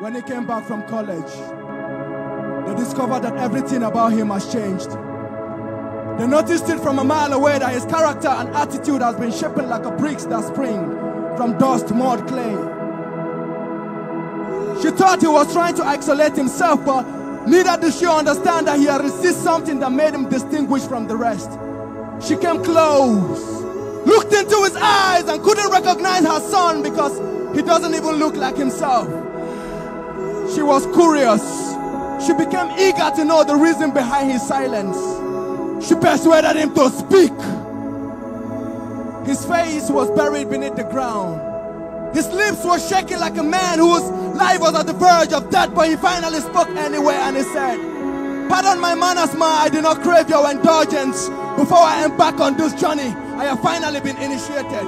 When he came back from college, they discovered that everything about him has changed. They noticed it from a mile away that his character and attitude has been shaping like a bricks that spring from dust, mud, clay. She thought he was trying to isolate himself, but neither did she understand that he had received something that made him distinguished from the rest. She came close, looked into his eyes and couldn't recognize her son because he doesn't even look like himself. She was curious. She became eager to know the reason behind his silence. She persuaded him to speak. His face was buried beneath the ground. His lips were shaking like a man whose life was at the verge of death, but he finally spoke anyway and he said, "Pardon my manners, ma, I do not crave your indulgence. Before I embark on this journey, I have finally been initiated."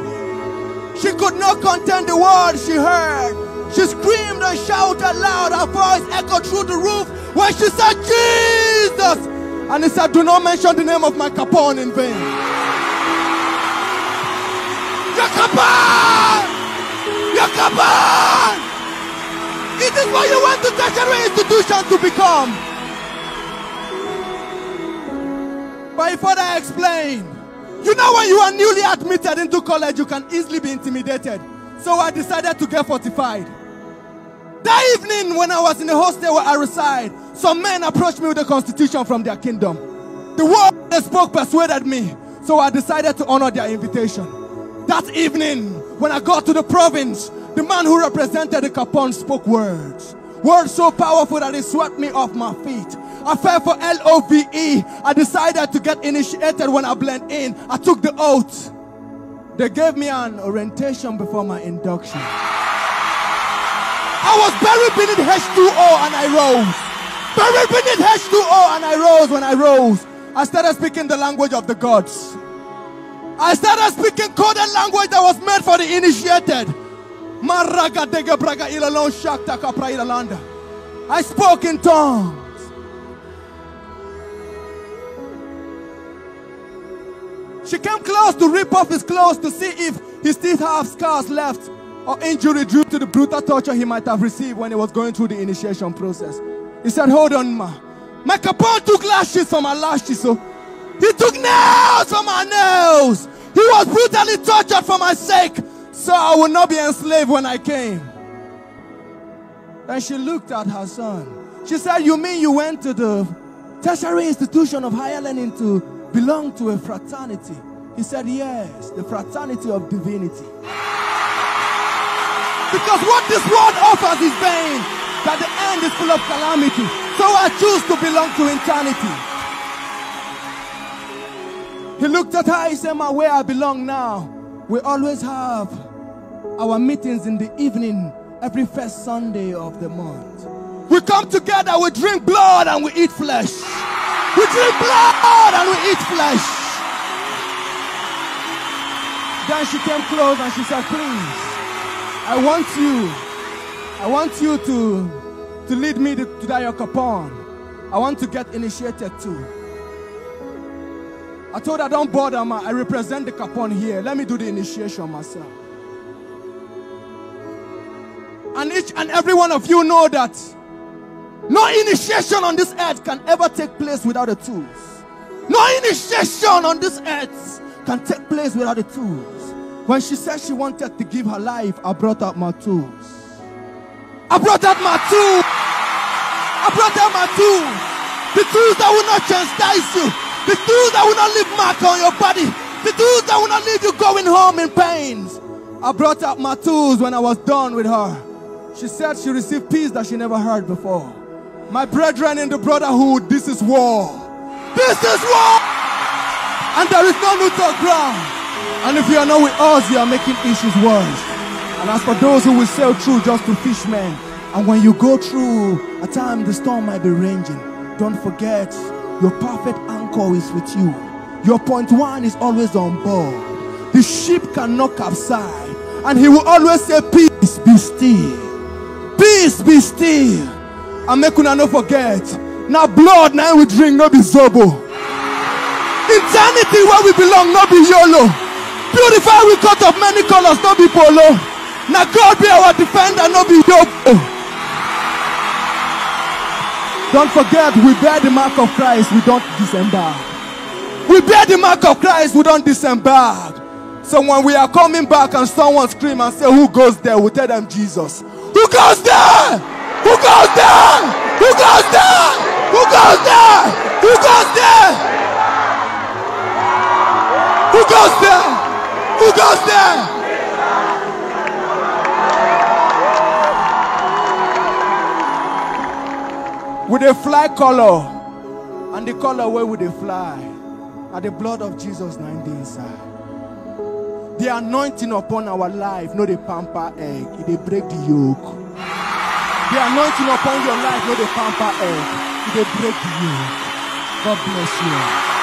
She could not contain the words she heard. She screamed and shouted loud. Her voice echoed through the roof when she said, "Jesus!" And he said, "Do not mention the name of my Capone in vain." Your Capone! Your Capone! It is what you went to tertiary institution to become. But before I explain, you know when you are newly admitted into college, you can easily be intimidated. So I decided to get fortified. That evening when I was in the hostel where I reside, some men approached me with a constitution from their kingdom. The word they spoke persuaded me, so I decided to honor their invitation. That evening, when I got to the province, the man who represented the Capone spoke words. Words so powerful that it swept me off my feet. I fell for LOVE. I decided to get initiated when I blend in. I took the oath. They gave me an orientation before my induction. I was buried beneath H2O and I rose. Buried beneath H2O and I rose. When I rose, I started speaking the language of the gods. I started speaking coded language that was made for the initiated. I spoke in tongues. She came close to rip off his clothes to see if he still have scars left or injury due to the brutal torture he might have received when he was going through the initiation process. He said, "Hold on, ma. My Capone took lashes from my lashes, so he took nails from my nails. He was brutally tortured for my sake, so I would not be enslaved when I came." Then she looked at her son. She said, "You mean you went to the tertiary institution of higher learning to belong to a fraternity?" He said, "Yes, the fraternity of divinity. Because what this world offers is vain, that the end is full of calamity. So I choose to belong to eternity." He looked at her, he said, "Ma, where I belong now, we always have our meetings in the evening every first Sunday of the month. We come together, we drink blood and we eat flesh. We drink blood and we eat flesh." Then she came close and she said, "Please, I want you to lead me to that your Capone. I want to get initiated too." I told her, "Don't bother, ma. I represent the Capone here. Let me do the initiation myself." And each and every one of you know that no initiation on this earth can ever take place without the tools. No initiation on this earth can take place without the tools. When she said she wanted to give her life, I brought out my tools. I brought out my tools. I brought out my tools. The tools that will not chastise you. The tools that will not leave mark on your body. The tools that will not leave you going home in pains. I brought out my tools when I was done with her. She said she received peace that she never heard before. My brethren in the brotherhood, this is war. This is war! And there is no neutral ground. And if you are not with us, you are making issues worse. And as for those who will sail through just to fish men, and when you go through a time the storm might be raging, don't forget your perfect anchor is with you. Your point one is always on board. The ship cannot capsize. And he will always say, "Peace, be still. Peace, be still." And make una no forget, now blood now we drink, no be zobo. Eternity where we belong, no be YOLO. Beautify we cut of many colors, no be polo. Now God be our defender, no be yobo. Don't forget, we bear the mark of Christ, we don't disembark. We bear the mark of Christ, we don't disembark. So when we are coming back and someone scream and say, who goes there? We tell them Jesus. Who goes there? Who goes there? Who goes there? Who goes there? Who goes there? Who goes there? Who goes there? With a fly color, and the color where would they fly? At the blood of Jesus 9 days inside. The anointing upon our life, not the pamper egg, they break the yoke. The anointing upon your life, not the pamper egg, they break the yoke. God bless you.